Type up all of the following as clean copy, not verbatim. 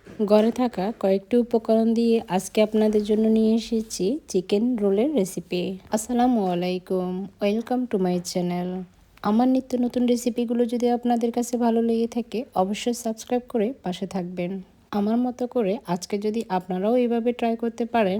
ঘরে থাকা কয়েকটি উপকরণ দিয়ে আজকে আপনাদের জন্য নিয়ে এসেছি চিকেন রোলের রেসিপি। আসসালামু আলাইকুম, ওয়েলকাম টু মাই চ্যানেল। আমার নিত্য নতুন রেসিপিগুলো যদি আপনাদের কাছে ভালো লেগে থাকে অবশ্যই সাবস্ক্রাইব করে পাশে থাকবেন। আমার মতো করে আজকে যদি আপনারাও এইভাবে ট্রাই করতে পারেন,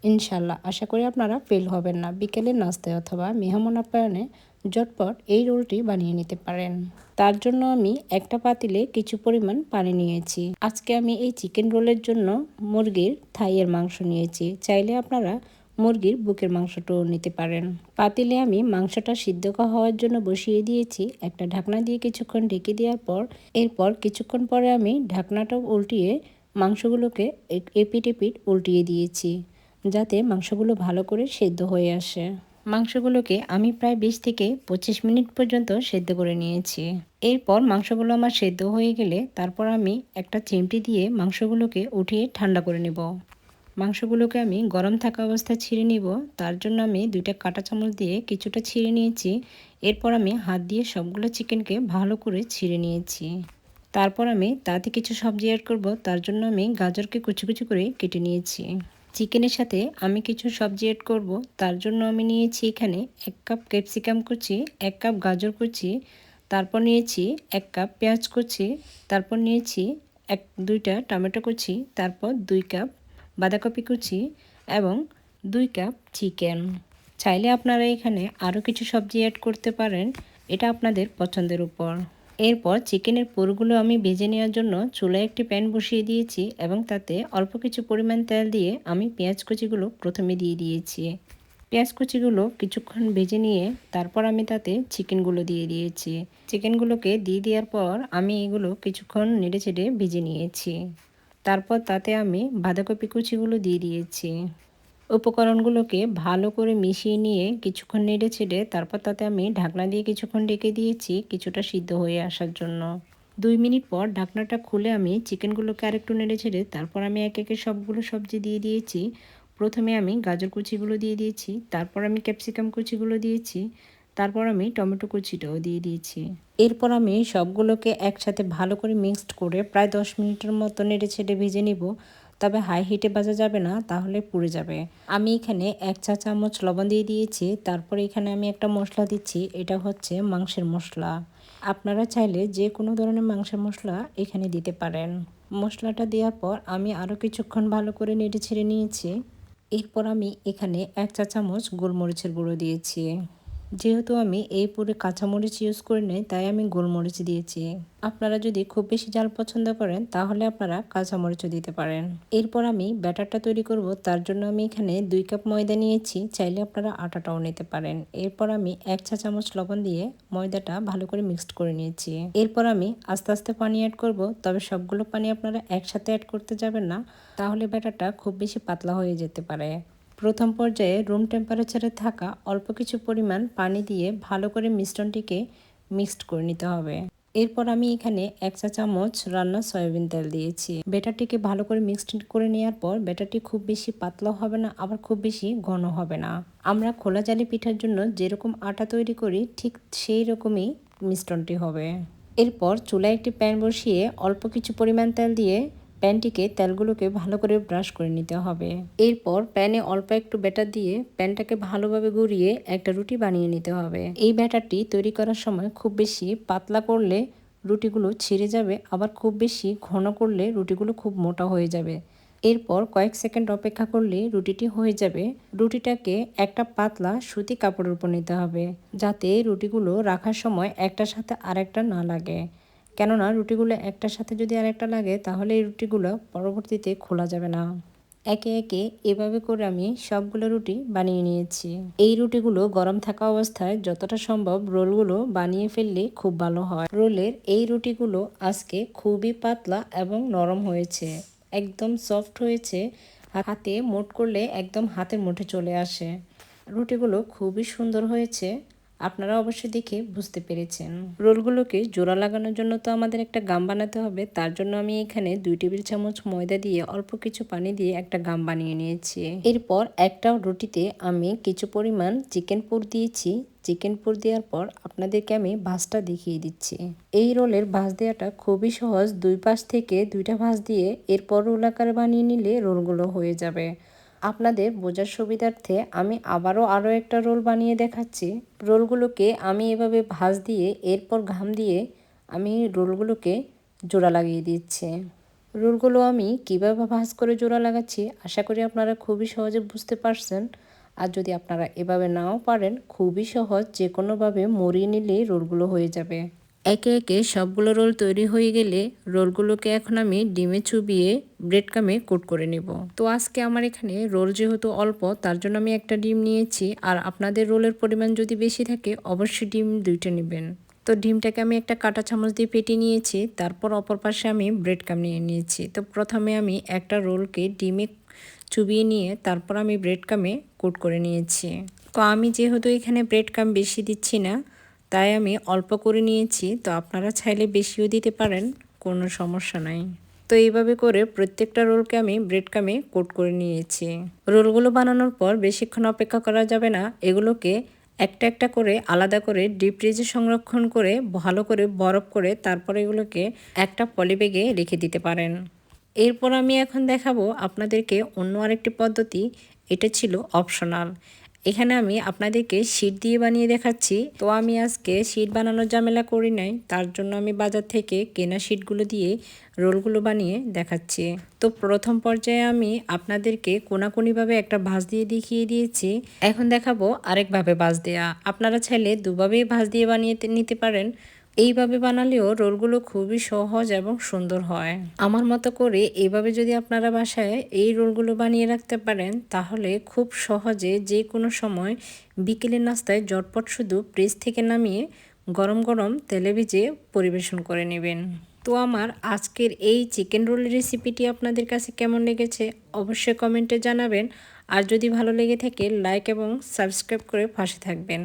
ইনশাল্লাহ আশা করি আপনারা ফেল হবেন না। বিকেলের নাস্তায় অথবা মেহমান আপ্যায়নে ঝটপট এই রোলটি বানিয়ে নিতে পারেন। তার জন্য আমি একটা পাতিলে কিছু পরিমাণ পানি নিয়েছি। আজকে আমি এই চিকেন রোলের জন্য মুরগির থাইয়ের মাংস নিয়েছি। চাইলে আপনারা মুরগির বুকের মাংসটাও নিতে পারেন। পাতিলে আমি মাংসটা সিদ্ধ হওয়ার জন্য বসিয়ে দিয়েছি। একটা ঢাকনা দিয়ে কিছুক্ষণ ঢেকে দেওয়ার পর এরপর কিছুক্ষণ পরে আমি ঢাকনাটা উল্টিয়ে মাংসগুলোকে এপিট এপিট উল্টিয়ে দিয়েছি, যাতে মাংসগুলো ভালো করে সেদ্ধ হয়ে আসে। মাংসগুলোকে আমি প্রায় 20 থেকে 25 মিনিট পর্যন্ত সেদ্ধ করে নিয়েছি। এরপর মাংসগুলো আমার সেদ্ধ হয়ে গেলে তারপর আমি একটা চিমটি দিয়ে মাংসগুলোকে উঠিয়ে ঠান্ডা করে নেব। মাংসগুলোকে আমি গরম থাকা অবস্থায় ছিঁড়ে নিব। তার জন্য আমি 2টা কাঁটা চামচ দিয়ে কিছুটা ছিঁড়ে নিয়েছি। এরপর আমি হাত দিয়ে সবগুলো চিকেনকে ভালো করে ছিঁড়ে নিয়েছি। তারপর আমি তাতে কিছু সবজি অ্যাড করব। তার জন্য আমি গাজরকে কুচি কুচি করে কেটে নিয়েছি। চিকেনের সাথে আমি কিছু সবজি অ্যাড করব। তার জন্য আমি নিয়েছি এখানে 1 কাপ ক্যাপসিকাম কুচি, 1 কাপ গাজর কুচি, তারপর নিয়েছি 1 কাপ পেঁয়াজ কুচি, তারপর নিয়েছি 2টা টমেটো কুচি, তারপর 2 কাপ বাঁধাকপি কুচি এবং 2 কাপ চিকেন। চাইলে আপনারা এখানে আরও কিছু সবজি অ্যাড করতে পারেন, এটা আপনাদের পছন্দের উপর। এরপর চিকেনের পুরগুলো আমি ভেজে নেওয়ার জন্য চুলায় একটি প্যান বসিয়ে দিয়েছি এবং তাতে অল্প কিছু পরিমাণ তেল দিয়ে আমি পেঁয়াজ কুচিগুলো প্রথমে দিয়ে দিয়েছি। পেঁয়াজ কুচিগুলো কিছুক্ষণ ভেজে নিয়ে তারপর আমি তাতে চিকেনগুলো দিয়ে দিয়েছি। চিকেনগুলোকে দিয়ে দেওয়ার পর আমি এগুলো কিছুক্ষণ নেড়েচেড়ে ভেজে নিয়েছি। তারপর তাতে আমি বাঁধাকপি কুচিগুলো দিয়ে দিয়েছি। উপকরণগুলোকে ভালো করে মিশিয়ে নিয়ে কিছুক্ষণ নেড়ে ছেড়ে তারপর তাতে আমি ঢাকনা দিয়ে কিছুক্ষণ ঢেকে দিয়েছি কিছুটা সিদ্ধ হয়ে আসার জন্য। 2 মিনিট পর ঢাকনাটা খুলে আমি চিকেনগুলোকে আরেকটু নেড়ে ছেড়ে তারপর আমি একে একে সবগুলো সবজি দিয়ে দিয়েছি। প্রথমে আমি গাজর কুচিগুলো দিয়ে দিয়েছি, তারপর আমি ক্যাপসিকাম কুচিগুলো দিয়েছি, তারপর আমি টমেটো কুচিটাও দিয়ে দিয়েছি। এরপর আমি সবগুলোকে একসাথে ভালো করে মিক্সড করে প্রায় 10 মিনিটের মতো নেড়ে ছেড়ে ভেজে নিব। তবে হাই হিটে ভাজা যাবে না, তাহলে পুড়ে যাবে। আমি এখানে 1 চা চামচ লবণ দিয়ে দিয়েছি। তারপরে এখানে আমি একটা মশলা দিচ্ছি, এটা হচ্ছে মাংসের মশলা। আপনারা চাইলে যে কোনো ধরনের মাংসের মশলা এখানে দিতে পারেন। মশলাটা দেওয়ার পর আমি আরও কিছুক্ষণ ভালো করে নেড়ে ছেড়ে নিয়েছি। এরপর আমি এখানে 1 চা চামচ গোলমরিচের গুঁড়ো দিয়েছি। যেহেতু আমি এই পুরে কাঁচামরিচ ইউজ করি নাই, তাই আমি গোলমরিচ দিয়েছি। আপনারা যদি খুব বেশি ঝাল পছন্দ করেন তাহলে আপনারা কাঁচামরিচও দিতে পারেন। এরপর আমি ব্যাটারটা তৈরি করব। তার জন্য আমি এখানে 2 কাপ ময়দা নিয়েছি, চাইলে আপনারা আটাটাও নিতে পারেন। এরপর আমি 1 চা চামচ লবণ দিয়ে ময়দাটা ভালো করে মিক্সড করে নিয়েছি। এরপর আমি আস্তে আস্তে পানি অ্যাড করব, তবে সবগুলো পানি আপনারা একসাথে অ্যাড করতে যাবেন না, তাহলে ব্যাটারটা খুব বেশি পাতলা হয়ে যেতে পারে। প্রথম পর্যায়ে রুম টেম্পারেচারে থাকা অল্প কিছু পরিমাণ পানি দিয়ে ভালো করে মিশ্রণটিকে মিক্সড করে নিতে হবে। এরপর আমি এখানে 1 চা চামচ রান্না সয়াবিন তেল দিয়েছি। ব্যাটারটিকে ভালো করে মিক্সড করে নেওয়ার পর ব্যাটারটি খুব বেশি পাতলা হবে না, আবার খুব বেশি ঘন হবে না। আমরা খোলা জালি পিঠার জন্য যেরকম আটা তৈরি করি ঠিক সেই রকমই মিশ্রণটি হবে। এরপর চুলায় একটি প্যান বসিয়ে অল্প কিছু পরিমাণ তেল দিয়ে প্যানটিকে তেলগুলোকে ভালো করে ব্রাশ করে নিতে হবে। এরপর প্যানে অল্প একটু ব্যাটার দিয়ে প্যানটাকে ভালোভাবে ঘুরিয়ে একটা রুটি বানিয়ে নিতে হবে। এই ব্যাটারটি তৈরি করার সময় খুব বেশি পাতলা করলে রুটিগুলো ছিঁড়ে যাবে, আবার খুব বেশি ঘন করলে রুটিগুলো খুব মোটা হয়ে যাবে। এরপর কয়েক সেকেন্ড অপেক্ষা করলে রুটিটি হয়ে যাবে। রুটিটাকে একটা পাতলা সুতি কাপড়ের উপর নিতে হবে, যাতে রুটিগুলো রাখার সময় একটার সাথে আরেকটা না লাগে। কেননা রুটিগুলো একটার সাথে যদি আরেকটা লাগে তাহলে এই রুটিগুলো পরবর্তীতে খোলা যাবে না। একে একে এভাবে করে আমি সবগুলো রুটি বানিয়ে নিয়েছি। এই রুটিগুলো গরম থাকা অবস্থায় যতটা সম্ভব রোলগুলো বানিয়ে ফেললে খুব ভালো হয়। রোলের এই রুটিগুলো আজকে খুবই পাতলা এবং নরম হয়েছে, একদম সফট হয়েছে, হাতে মুঠ করলে একদম হাতের মুঠে চলে আসে। রুটিগুলো খুবই সুন্দর হয়েছে। আপনারা অবশ্যই দেখে বুঝতে পেরেছেন। রোলগুলোকে জোড়া লাগানোর জন্য তো আমাদের একটা গাম বানাতে হবে। তার জন্য আমি এখানে 2 টেবিল চামচ ময়দা দিয়ে অল্প কিছু পানি দিয়ে একটা গাম বানিয়ে নিয়েছি। এরপর একটা রুটিতে আমি কিছু পরিমাণ চিকেন পুর দিয়েছি। চিকেন পুর দেওয়ার পর আপনাদেরকে আমি ভাঁজটা দেখিয়ে দিচ্ছি। এই রোলের ভাঁজ দেওয়াটা খুবই সহজ। 2 পাশ থেকে 2টা ভাঁজ দিয়ে এরপর রোল আকারে বানিয়ে নিলে রোলগুলো হয়ে যাবে। আপনাদের বোঝার সুবিধার্থে আমি আরও একটা রোল বানিয়ে দেখাচ্ছি। রোলগুলোকে আমি এভাবে ভাঁজ দিয়ে এরপর ঘাম দিয়ে আমি রোলগুলোকে জোড়া লাগিয়ে দিচ্ছি। রোলগুলো আমি কীভাবে ভাঁজ করে জোড়া লাগাচ্ছি আশা করি আপনারা খুবই সহজে বুঝতে পারছেন। আর যদি আপনারা এভাবে নাও পারেন, খুবই সহজ, যে কোনোভাবে মুড়িয়ে নিলেই রোলগুলো হয়ে যাবে। একে একে সবগুলো রোল তৈরি হয়ে গেলে রোলগুলোকে এখন আমি ডিমে চুবিয়ে ব্রেড ক্রামে কোট করে নেব। তো আজকে আমার এখানে রোল যেহেতু অল্প, তার জন্য আমি একটা ডিম নিয়েছি। আর আপনাদের রোলের পরিমাণ যদি বেশি থাকে অবশ্যই ডিম 2টা নেবেন। তো ডিমটাকে আমি একটা কাঁটা চামচ দিয়ে ফেটে নিয়েছি। তারপর অপর পাশে আমি ব্রেড ক্রাম নিয়ে নিয়েছি। তো প্রথমে আমি একটা রোলকে ডিমে চুবিয়ে নিয়ে তারপর আমি ব্রেড ক্রামে কোট করে নিয়েছি। তো আমি যেহেতু এখানে ব্রেড ক্রাম বেশি দিচ্ছি না, তাই আমি অল্প করে নিয়েছি। তো আপনারা চাইলে বেশিও দিতে পারেন, কোনো সমস্যা নাই। তো এইভাবে করে প্রত্যেকটা রোলকে আমি ব্রেড ক্রামে কোট করে নিয়েছি। রোলগুলো বানানোর পর বেশিক্ষণ অপেক্ষা করা যাবে না। এগুলোকে একটা একটা করে আলাদা করে ডিপ ফ্রিজে সংরক্ষণ করে ভালো করে বরফ করে তারপর এগুলোকে একটা পলিব্যাগে রেখে দিতে পারেন। এরপর আমি এখন দেখাবো আপনাদেরকে অন্য আরেকটি পদ্ধতি। এটা ছিল অপশনাল। এখানে আমি আপনাদেরকে শীট দিয়ে বানিয়ে দেখাচ্ছি। তো আমি আজকে শীট বানানোর ঝামেলা করি নাই, তার জন্য আমি বাজার থেকে কেনা শীটগুলো দিয়ে রোলগুলো বানিয়ে দেখাচ্ছি। তো প্রথম পর্যায়ে আমি আপনাদেরকে কোনাকুনিভাবে একটা ভাঁজ দিয়ে দেখিয়ে দিয়েছি। এখন দেখাবো আরেকভাবে ভাঁজ দেওয়া। আপনারা চাইলে দুভাবেই ভাঁজ দিয়ে বানিয়ে নিতে পারেন। এইভাবে বানালেও রোলগুলো খুবই সহজ এবং সুন্দর হয়। আমার মতো করে এইভাবে যদি আপনারা বাসায় এই রোলগুলো বানিয়ে রাখতে পারেন, তাহলে খুব সহজে যে কোনো সময় বিকেলের নাস্তায় ঝটপট শুধু ফ্রিজ থেকে নামিয়ে গরম গরম তেলে ভেজে পরিবেশন করে নেবেন। তো আমার আজকের এই চিকেন রোলের রেসিপিটি আপনাদের কাছে কেমন লেগেছে অবশ্যই কমেন্টে জানাবেন। আর যদি ভালো লেগে থাকে লাইক এবং সাবস্ক্রাইব করে পাশে থাকবেন।